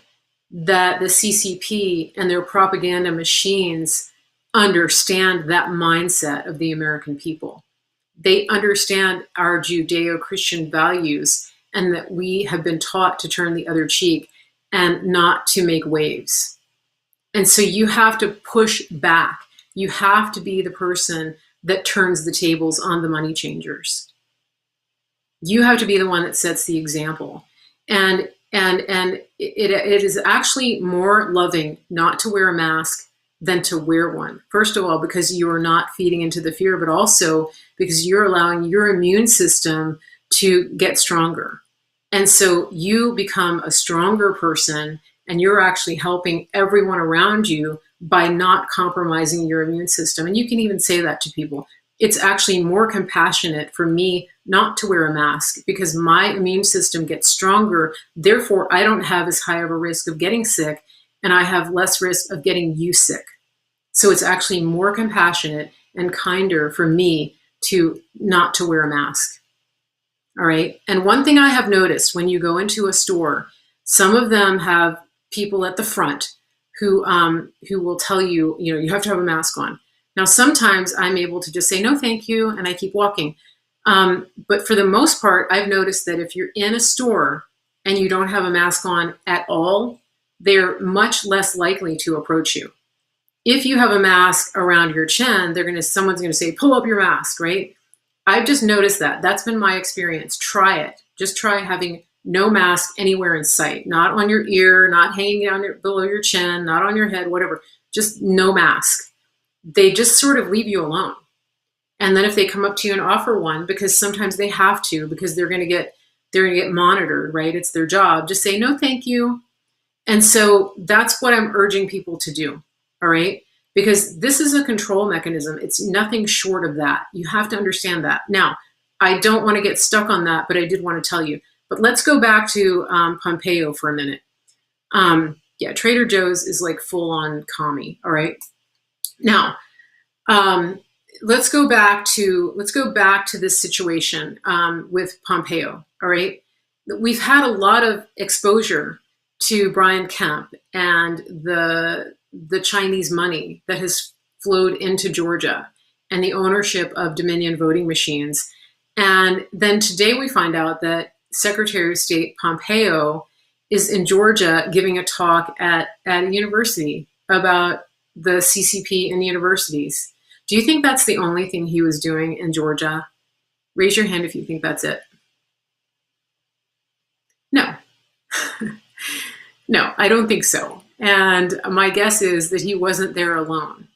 that the CCP and their propaganda machines understand that mindset of the American people. They understand our Judeo-Christian values and that we have been taught to turn the other cheek and not to make waves. And so you have to push back. You have to be the person that turns the tables on the money changers. You have to be the one that sets the example. And it is actually more loving not to wear a mask than to wear one. First of all, because you are not feeding into the fear, but also because you're allowing your immune system to get stronger. And so you become a stronger person and you're actually helping everyone around you by not compromising your immune system. And you can even say that to people. It's actually more compassionate for me not to wear a mask because my immune system gets stronger. Therefore, I don't have as high of a risk of getting sick, and I have less risk of getting you sick. So it's actually more compassionate and kinder for me to not to wear a mask. All right. And one thing I have noticed when you go into a store, some of them have people at the front who will tell you, you know, you have to have a mask on. Now, sometimes I'm able to just say, no, thank you, and I keep walking. But for the most part, I've noticed that if you're in a store and you don't have a mask on at all, they're much less likely to approach you. If you have a mask around your chin, someone's gonna say, pull up your mask, right? I've just noticed that. That's been my experience. Try it. Just try having no mask anywhere in sight, not on your ear, not hanging down below your chin, not on your head, whatever. Just no mask. They just sort of leave you alone. And then if they come up to you and offer one, because sometimes they have to, because they're going to get monitored, right? It's their job. Just say no, thank you. And so that's what I'm urging people to do. All right. Because this is a control mechanism. It's nothing short of that. You have to understand that. Now, I don't want to get stuck on that, but I did want to tell you. But let's go back to Pompeo for a minute. Yeah, Trader Joe's is like full on commie. All right. Now, let's go back to this situation with Pompeo. All right. We've had a lot of exposure to Brian Kemp and the Chinese money that has flowed into Georgia and the ownership of Dominion voting machines. And then today we find out that Secretary of State Pompeo is in Georgia giving a talk at a university about the CCP in universities. Do you think that's the only thing he was doing in Georgia? Raise your hand if you think that's it. No. No, I don't think so. And my guess is that he wasn't there alone.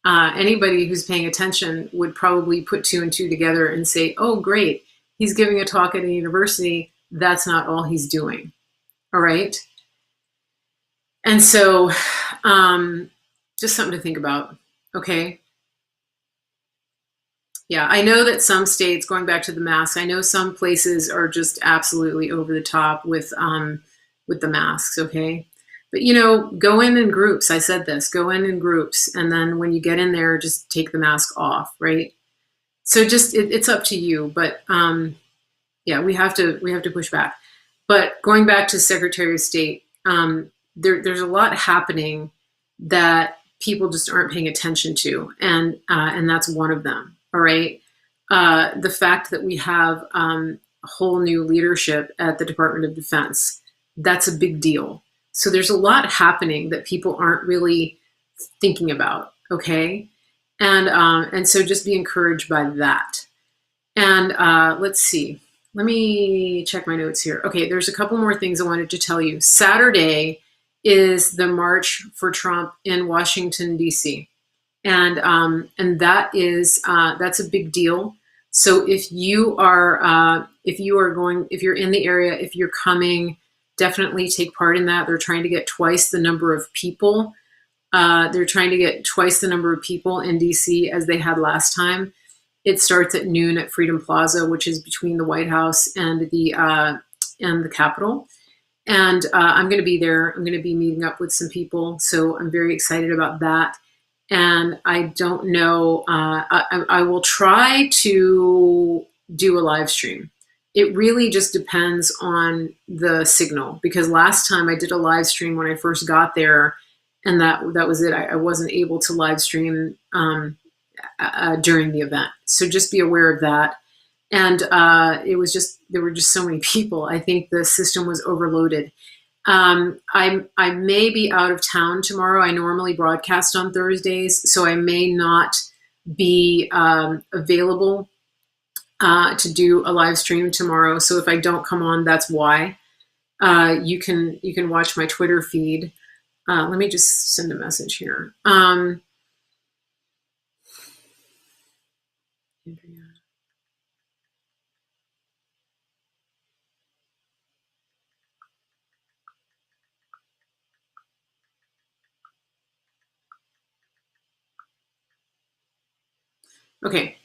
Anybody who's paying attention would probably put two and two together and say, oh, great, he's giving a talk at a university. That's not all he's doing. All right. And so just something to think about. Okay. Yeah, I know that some states, going back to the masks, I know some places are just absolutely over the top with the masks, okay? But you know, go in groups. I said this, go in groups, and then when you get in there, just take the mask off, right? So just it's up to you, but yeah, we have to push back. But going back to Secretary of State, there's a lot happening that people just aren't paying attention to, and that's one of them. All right, the fact that we have a whole new leadership at the Department of Defense, that's a big deal. So there's a lot happening that people aren't really thinking about. Okay, and so just be encouraged by that. And let's see. Let me check my notes here. Okay, there's a couple more things I wanted to tell you. Saturday is the March for Trump in Washington, D.C. And that's a big deal. So if you're in the area, if you're coming, definitely take part in that. They're trying to get twice the number of people. They're trying to get twice the number of people in DC as they had last time. It starts at noon at Freedom Plaza, which is between the White House and the Capitol. And I'm going to be there. I'm going to be meeting up with some people. So I'm very excited about that. And I don't know, I will try to do a live stream. It really just depends on the signal, because last time I did a live stream when I first got there, and that was it. I wasn't able to live stream during the event. So just be aware of that. And there were just so many people. I think the system was overloaded. I may be out of town tomorrow. I normally broadcast on Thursdays, so I may not be available to do a live stream tomorrow. So if I don't come on, that's why. You can watch my Twitter feed. Let me just send a message here. Okay,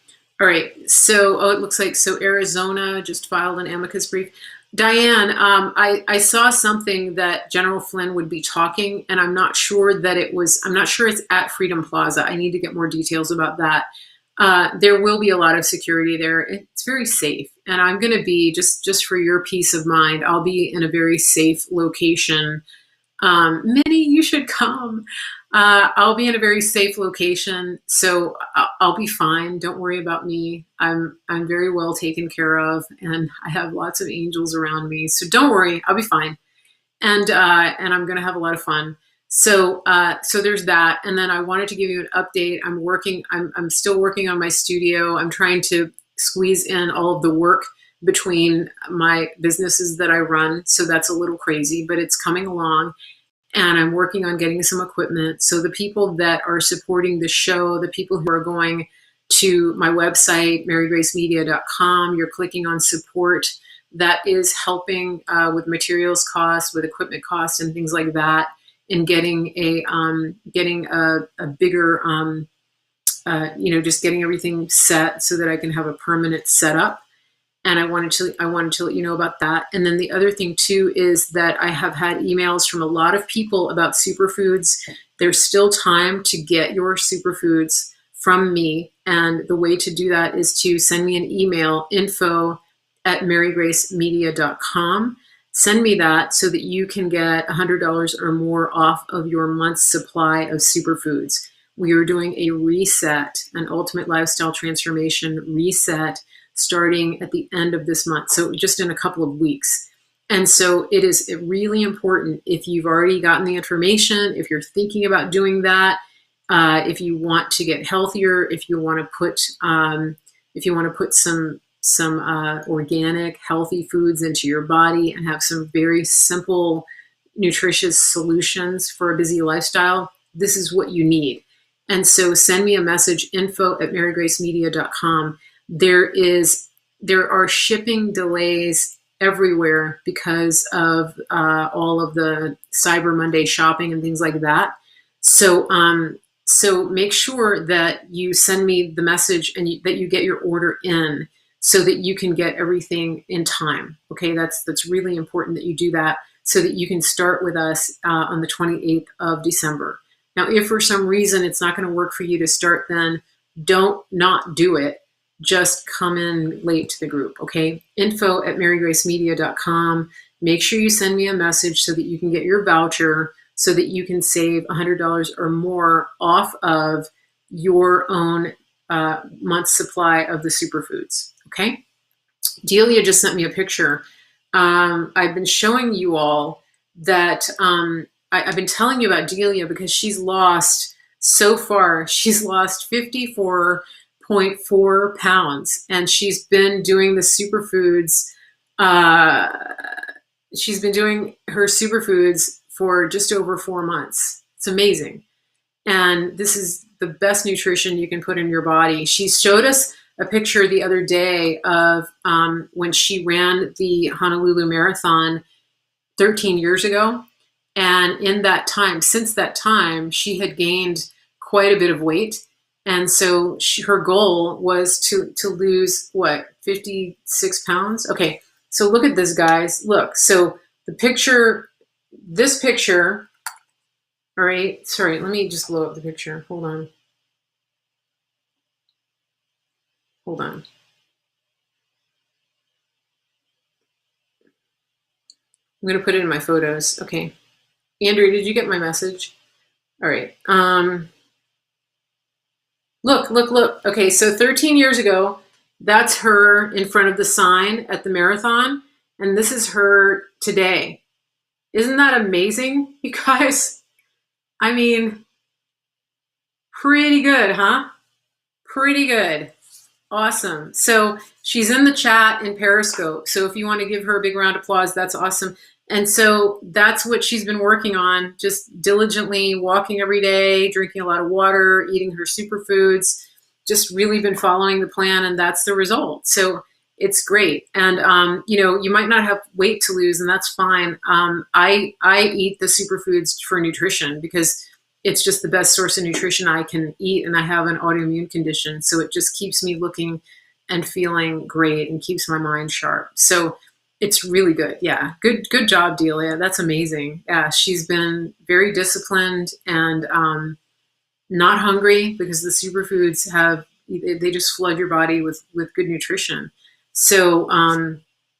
All right. So, it looks like Arizona just filed an amicus brief. Diane, I saw something that General Flynn would be talking, and I'm not sure that it was. I'm not sure it's at Freedom Plaza. I need to get more details about that. There will be a lot of security there. It's very safe, and I'm going to be just for your peace of mind. I'll be in a very safe location. Minnie, you should come. I'll be in a very safe location, so I'll be fine. Don't worry about me. I'm very well taken care of, and I have lots of angels around me. So don't worry, I'll be fine. And I'm going to have a lot of fun. So there's that. And then I wanted to give you an update. I'm still working on my studio. I'm trying to squeeze in all of the work between my businesses that I run. So that's a little crazy, but it's coming along. And I'm working on getting some equipment. So the people that are supporting the show, the people who are going to my website, marygracemedia.com, you're clicking on support. That is helping with materials costs, with equipment costs, and things like that, in getting a bigger, just getting everything set so that I can have a permanent setup. And I wanted to let you know about that. And then the other thing too is that I have had emails from a lot of people about superfoods. There's still time to get your superfoods from me. And the way to do that is to send me an email, info@marygracemedia.com. Send me that so that you can get $100 or more off of your month's supply of superfoods. We are doing a reset, an ultimate lifestyle transformation reset, starting at the end of this month, so just in a couple of weeks. And so it is really important, if you've already gotten the information, if you're thinking about doing that, if you want to get healthier, if you want to put some organic, healthy foods into your body and have some very simple, nutritious solutions for a busy lifestyle, this is what you need. And so send me a message, info@marygracemedia.com. There are shipping delays everywhere because of all of the Cyber Monday shopping and things like that. So make sure that you send me the message and that you get your order in so that you can get everything in time. Okay, that's really important that you do that so that you can start with us on the 28th of December. Now, if for some reason it's not going to work for you to start then, don't not do it. Just come in late to the group, okay? info@marygracemedia.com. Make sure you send me a message so that you can get your voucher so that you can save $100 or more off of your own month's supply of the superfoods, okay? Delia just sent me a picture. I've been showing you all that I've been telling you about Delia because she's lost, so far, she's lost 54.4 pounds, and she's been doing the superfoods. She's been doing her superfoods for just over 4 months. It's amazing. And this is the best nutrition you can put in your body. She showed us a picture the other day of when she ran the Honolulu Marathon 13 years ago. And in that time, since that time, she had gained quite a bit of weight. And so her goal was to lose, 56 pounds? Okay, so look at this, guys. Look, so this picture, all right, sorry, let me just blow up the picture. Hold on. I'm going to put it in my photos. Okay. Andrew, did you get my message? All right. Look. Okay, so 13 years ago, that's her in front of the sign at the marathon, and this is her today. Isn't that amazing, you guys? I mean, pretty good, huh? Pretty good. Awesome. So she's in the chat in Periscope. So if you want to give her a big round of applause, that's awesome. And so that's what she's been working on, just diligently walking every day, drinking a lot of water, eating her superfoods, just really been following the plan, and that's the result. So it's great. And, you might not have weight to lose, and that's fine. I eat the superfoods for nutrition because it's just the best source of nutrition I can eat, and I have an autoimmune condition, so it just keeps me looking and feeling great and keeps my mind sharp. So it's really good. Yeah, good job, Delia. That's amazing. Yeah, she's been very disciplined and not hungry, because the superfoods they just flood your body with good nutrition. So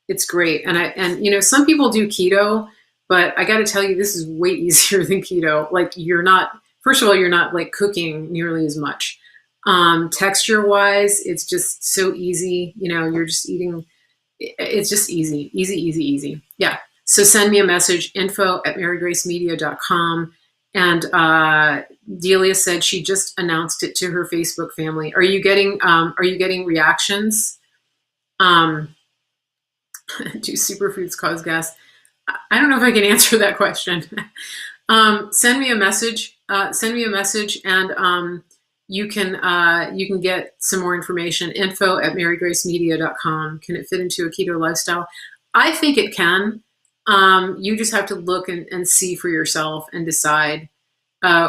it's great. And some people do keto, but I got to tell you, this is way easier than keto. Like, first of all, you're not like cooking nearly as much. Texture wise, it's just so easy. You're just eating. It's just easy. Yeah. So send me a message, info@marygracemedia.com. And Delia said she just announced it to her Facebook family. Are you getting reactions? Do superfoods cause gas? I don't know if I can answer that question. Send me a message. And you can get some more information. info@marygracemedia.com. Can it fit into a keto lifestyle? I think it can. You just have to look and see for yourself and decide.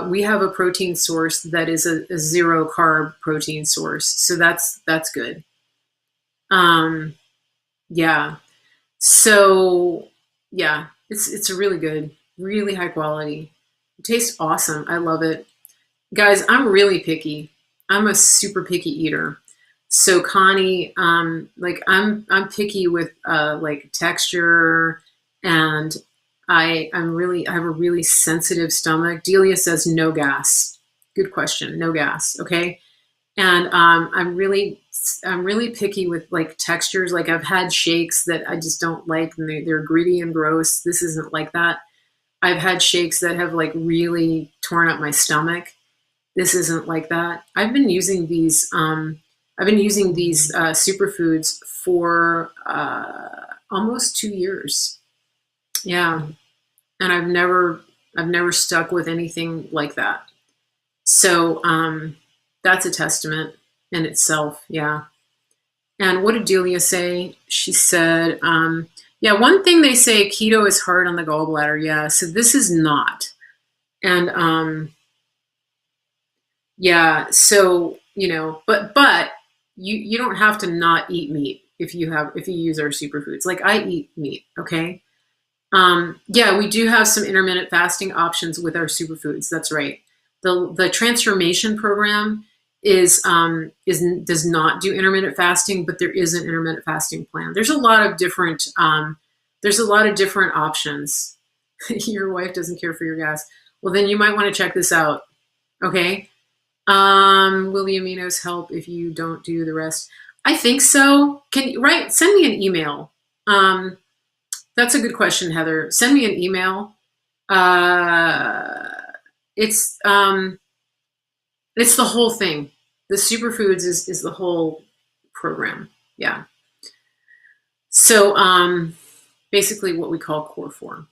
We have a protein source that is a zero carb protein source, so that's good. Yeah. So yeah, it's really good, really high quality. It tastes awesome. I love it. Guys, I'm really picky. I'm a super picky eater. So Connie, I'm picky with like texture, and I have a really sensitive stomach. Delia says no gas. Good question. No gas. Okay. And I'm really picky with like textures. Like, I've had shakes that I just don't like, and they're gritty and gross. This isn't like that. I've had shakes that have like really torn up my stomach. This isn't like that. I've been using these superfoods for almost 2 years. Yeah. And I've never stuck with anything like that. So that's a testament in itself. Yeah. And what did Delia say? She said, yeah, one thing they say, keto is hard on the gallbladder. Yeah. So this is not. And yeah, so but you don't have to not eat meat if you use our superfoods. Like, I eat meat, okay? Yeah, we do have some intermittent fasting options with our superfoods. That's right. The transformation program does not do intermittent fasting, but there is an intermittent fasting plan. There's a lot of different options. Your wife doesn't care for your gas. Well, then you might want to check this out. Okay. Will the aminos help if you don't do the rest? I think so. Send me an email. That's a good question, Heather. Send me an email. It's the whole thing. The superfoods is the whole program. Yeah. So basically what we call core form.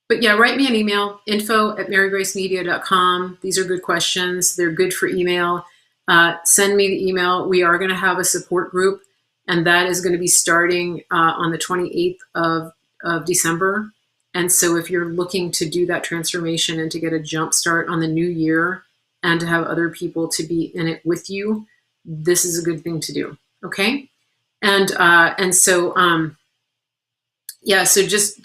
But yeah, write me an email, info@marygracemedia.com. These are good questions. They're good for email. Send me the email. We are going to have a support group, and that is going to be starting on the 28th of December. And so if you're looking to do that transformation and to get a jump start on the new year and to have other people to be in it with you, this is a good thing to do. Okay. And so, yeah, so just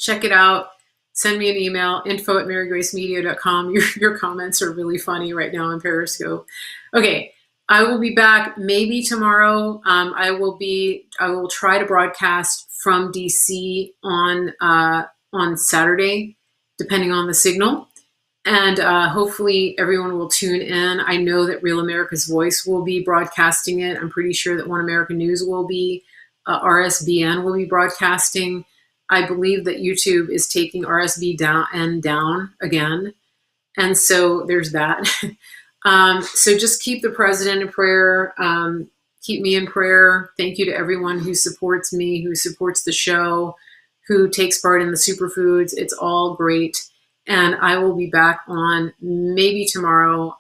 check it out. Send me an email, info@marygracemedia.com. Your comments are really funny right now on Periscope. Okay. I will be back maybe tomorrow. I will try to broadcast from DC on Saturday, depending on the signal. And hopefully everyone will tune in. I know that Real America's Voice will be broadcasting it. I'm pretty sure that One American News will be. RSBN will be broadcasting. I believe that YouTube is taking RSB down again. And so there's that. So just keep the president in prayer. Keep me in prayer. Thank you to everyone who supports me, who supports the show, who takes part in the superfoods. It's all great. And I will be back on maybe tomorrow.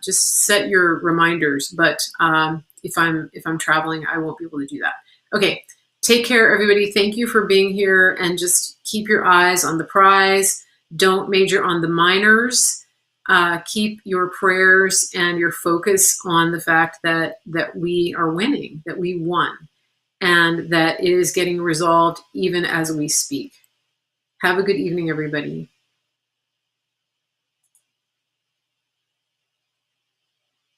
Just set your reminders. But if I'm traveling, I won't be able to do that. Okay. Take care, everybody. Thank you for being here, and just keep your eyes on the prize. Don't major on the minors. keep your prayers and your focus on the fact that we are winning, that we won, and that it is getting resolved even as we speak. Have a good evening, everybody.